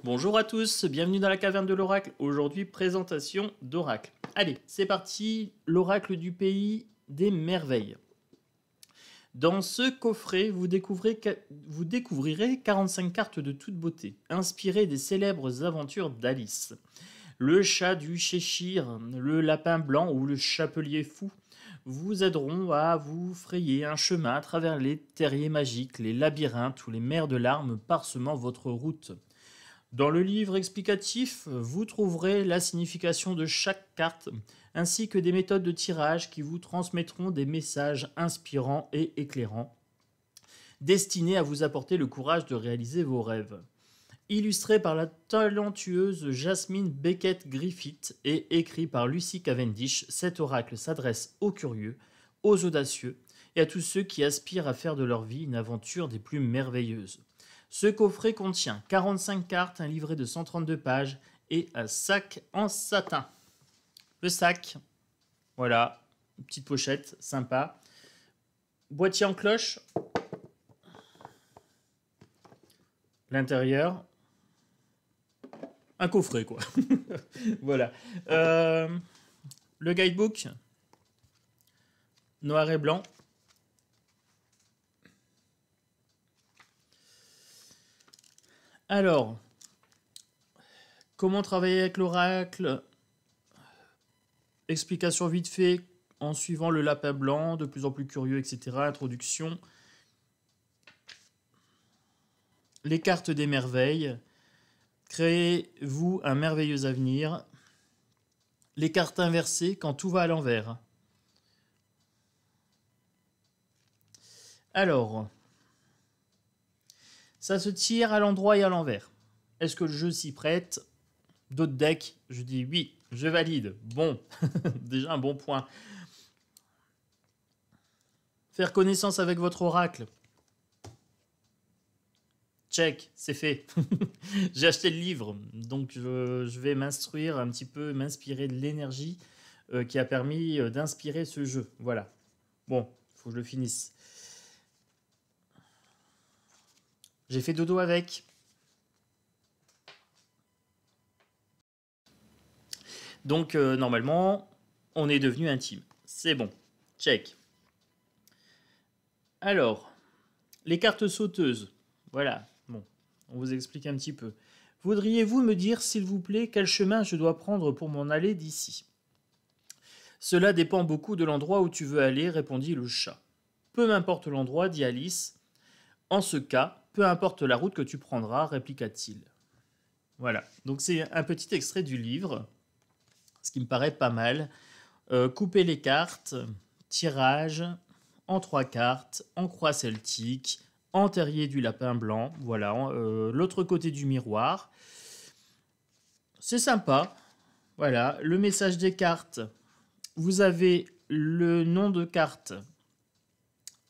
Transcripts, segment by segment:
Bonjour à tous, bienvenue dans la caverne de l'oracle. Aujourd'hui, présentation d'oracle. Allez, c'est parti, l'oracle du pays des merveilles. Dans ce coffret, vous découvrirez 45 cartes de toute beauté, inspirées des célèbres aventures d'Alice. Le chat du Cheshire, le lapin blanc ou le chapelier fou vous aideront à vous frayer un chemin à travers les terriers magiques, les labyrinthes ou les mers de larmes parsemant votre route. Dans le livre explicatif, vous trouverez la signification de chaque carte, ainsi que des méthodes de tirage qui vous transmettront des messages inspirants et éclairants, destinés à vous apporter le courage de réaliser vos rêves. Illustré par la talentueuse Jasmine Beckett-Griffith et écrit par Lucy Cavendish, cet oracle s'adresse aux curieux, aux audacieux et à tous ceux qui aspirent à faire de leur vie une aventure des plus merveilleuses. Ce coffret contient 45 cartes, un livret de 132 pages et un sac en satin. Le sac, voilà, une petite pochette, sympa. Boîtier en cloche. L'intérieur. Un coffret, quoi. Voilà. Le guidebook. Noir et blanc. Alors, comment travailler avec l'oracle? Explication vite fait en suivant le lapin blanc, de plus en plus curieux, etc. Introduction. Les cartes des merveilles. Créez-vous un merveilleux avenir. Les cartes inversées quand tout va à l'envers. Alors, ça se tire à l'endroit et à l'envers. Est-ce que le jeu s'y prête? D'autres decks, je dis oui, je valide. Bon, déjà un bon point. Faire connaissance avec votre oracle. Check, c'est fait. J'ai acheté le livre, donc je vais m'instruire un petit peu, m'inspirer de l'énergie qui a permis d'inspirer ce jeu. Voilà. Bon, il faut que je le finisse. J'ai fait dodo avec. Donc, normalement, on est devenu intime. C'est bon. Check. Alors, les cartes sauteuses. Voilà. Bon, on vous explique un petit peu. Voudriez-vous me dire, s'il vous plaît, quel chemin je dois prendre pour m'en aller d'ici? Cela dépend beaucoup de l'endroit où tu veux aller, répondit le chat. Peu m'importe l'endroit, dit Alice. En ce cas, peu importe la route que tu prendras, répliqua-t-il. Voilà, donc c'est un petit extrait du livre, ce qui me paraît pas mal. Couper les cartes, tirage, en 3 cartes, en croix celtique, en terrier du lapin blanc, voilà, l'autre côté du miroir. C'est sympa, voilà, le message des cartes. Vous avez le nom de carte.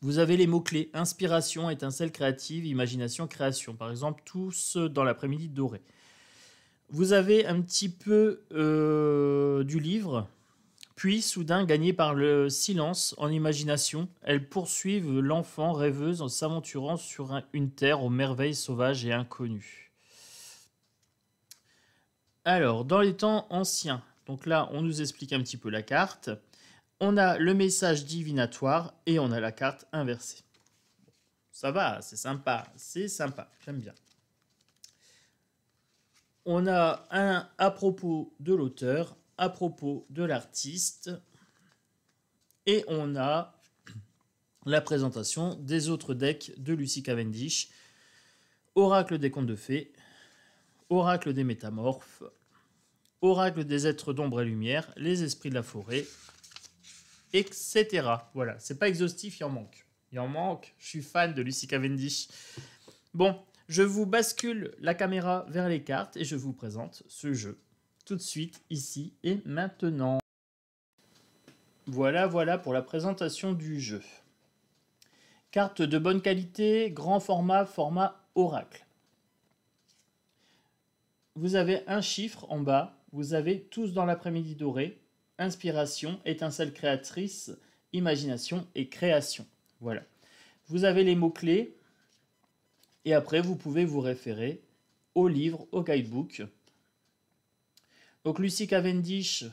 Vous avez les mots-clés inspiration, étincelle créative, imagination, création. Par exemple, tous dans l'après-midi doré. Vous avez un petit peu du livre. Puis, soudain, gagnée par le silence en imagination, elles poursuivent l'enfant rêveuse en s'aventurant sur une terre aux merveilles sauvages et inconnues. Alors, dans les temps anciens, donc là, on nous explique un petit peu la carte. On a le message divinatoire et on a la carte inversée. Ça va, c'est sympa, j'aime bien. On a un à propos de l'auteur, à propos de l'artiste, et on a la présentation des autres decks de Lucy Cavendish, Oracle des contes de fées, Oracle des métamorphes, Oracle des êtres d'ombre et lumière, les esprits de la forêt, etc. Voilà, c'est pas exhaustif, il en manque. Il en manque, je suis fan de Lucy Cavendish. Bon, je vous bascule la caméra vers les cartes et je vous présente ce jeu tout de suite, ici et maintenant. Voilà pour la présentation du jeu. Carte de bonne qualité, grand format, format oracle. Vous avez un chiffre en bas, vous avez tous dans l'après-midi doré, inspiration, étincelle créatrice, imagination et création. Voilà. Vous avez les mots-clés et après vous pouvez vous référer au livre, au guidebook. Donc Lucy Cavendish,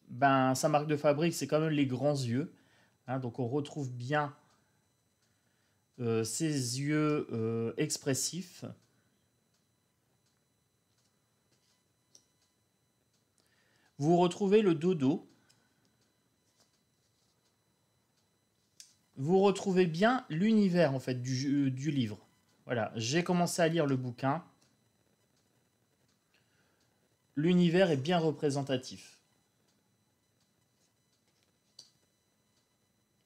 ben, sa marque de fabrique, c'est quand même les grands yeux. Hein, donc on retrouve bien ses yeux expressifs. Vous retrouvez le dodo. Vous retrouvez bien l'univers en fait du livre. Voilà, j'ai commencé à lire le bouquin. L'univers est bien représentatif.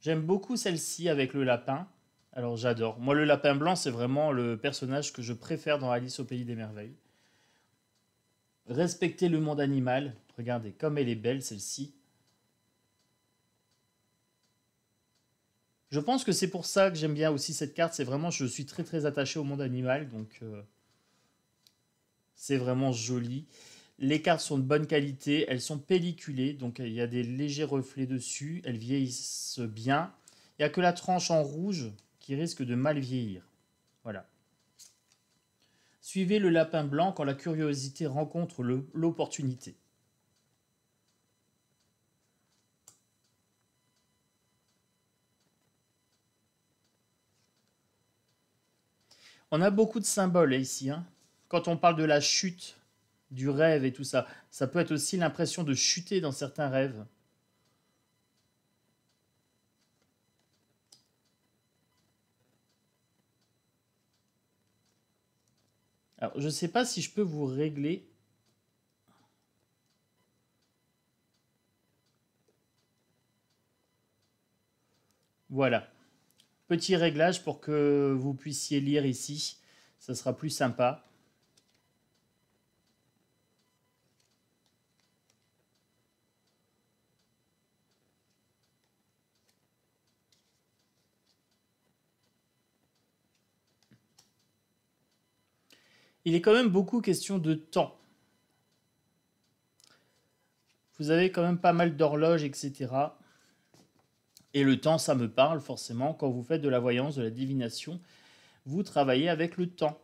J'aime beaucoup celle-ci avec le lapin. Alors j'adore. Moi, le lapin blanc, c'est vraiment le personnage que je préfère dans Alice au Pays des Merveilles. Respecter le monde animal. Regardez comme elle est belle, celle-ci. Je pense que c'est pour ça que j'aime bien aussi cette carte. C'est vraiment, je suis très très attaché au monde animal. Donc c'est vraiment joli. Les cartes sont de bonne qualité. Elles sont pelliculées. Donc il y a des légers reflets dessus. Elles vieillissent bien. Il n'y a que la tranche en rouge qui risque de mal vieillir. Voilà. Suivez le lapin blanc quand la curiosité rencontre l'opportunité. On a beaucoup de symboles ici. Hein. Quand on parle de la chute, du rêve et tout ça, ça peut être aussi l'impression de chuter dans certains rêves. Alors, je ne sais pas si je peux vous régler. Voilà. Petit réglage pour que vous puissiez lire ici. Ça sera plus sympa. Il est quand même beaucoup question de temps. Vous avez quand même pas mal d'horloges, etc. Et le temps, ça me parle forcément. Quand vous faites de la voyance, de la divination, vous travaillez avec le temps.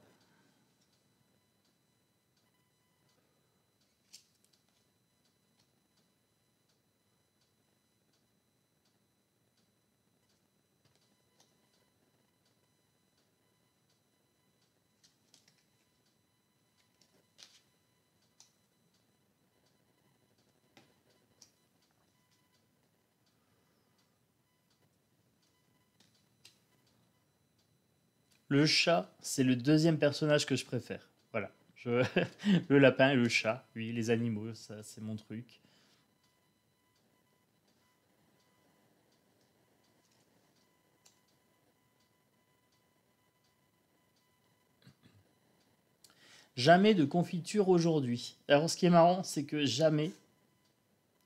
Le chat, c'est le deuxième personnage que je préfère. Voilà. Le lapin et le chat, oui, les animaux, ça c'est mon truc. Jamais de confiture aujourd'hui. Alors ce qui est marrant, c'est que jamais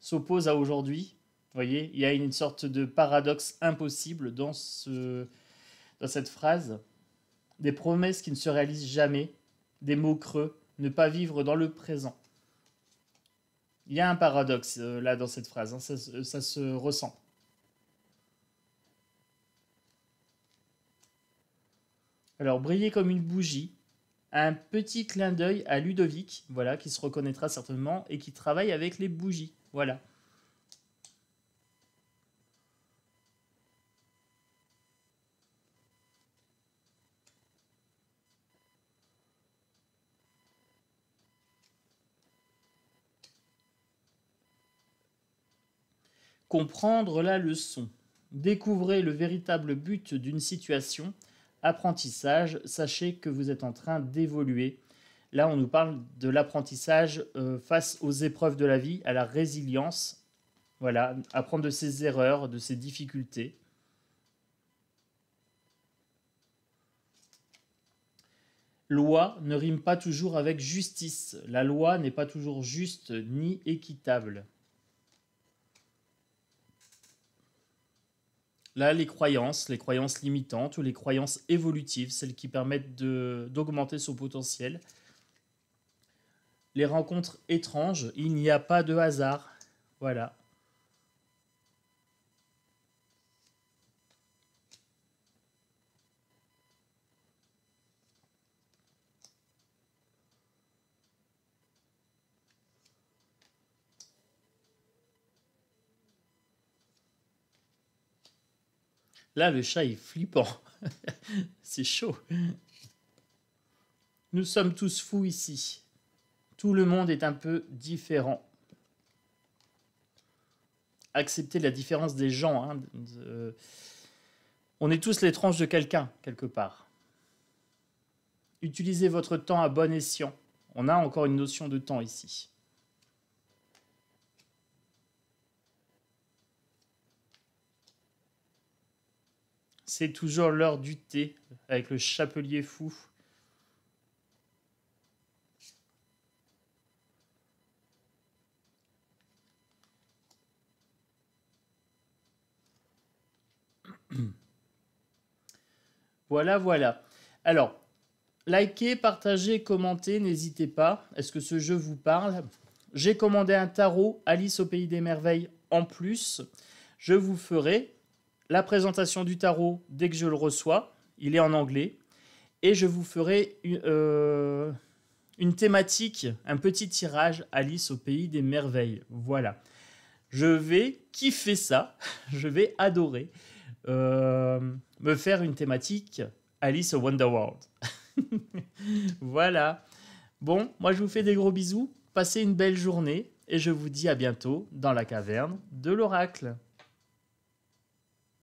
s'oppose à aujourd'hui. Vous voyez, il y a une sorte de paradoxe impossible dans cette phrase. Des promesses qui ne se réalisent jamais, des mots creux, ne pas vivre dans le présent. Il y a un paradoxe là dans cette phrase, hein, ça se ressent. Alors, briller comme une bougie, un petit clin d'œil à Ludovic, voilà, qui se reconnaîtra certainement et qui travaille avec les bougies. Voilà. Comprendre la leçon. Découvrez le véritable but d'une situation. Apprentissage, sachez que vous êtes en train d'évoluer. Là, on nous parle de l'apprentissage face aux épreuves de la vie, à la résilience. Voilà, apprendre de ses erreurs, de ses difficultés. Loi ne rime pas toujours avec justice. La loi n'est pas toujours juste ni équitable. Là, les croyances limitantes ou les croyances évolutives, celles qui permettent d'augmenter son potentiel. Les rencontres étranges, il n'y a pas de hasard. Voilà. Là, le chat est flippant. C'est chaud. Nous sommes tous fous ici. Tout le monde est un peu différent. Accepter la différence des gens. Hein. On est tous les tranches de quelqu'un, quelque part. Utilisez votre temps à bon escient. On a encore une notion de temps ici. C'est toujours l'heure du thé avec le chapelier fou. Voilà, voilà. Alors, likez, partagez, commentez, n'hésitez pas. Est-ce que ce jeu vous parle? J'ai commandé un tarot Alice au Pays des Merveilles en plus. Je vous ferai la présentation du tarot dès que je le reçois. Il est en anglais. Et je vous ferai une thématique, un petit tirage Alice au Pays des Merveilles. Voilà. Je vais kiffer ça. Je vais adorer me faire une thématique Alice au Wonderworld. Voilà. Bon, moi je vous fais des gros bisous. Passez une belle journée et je vous dis à bientôt dans la caverne de l'oracle.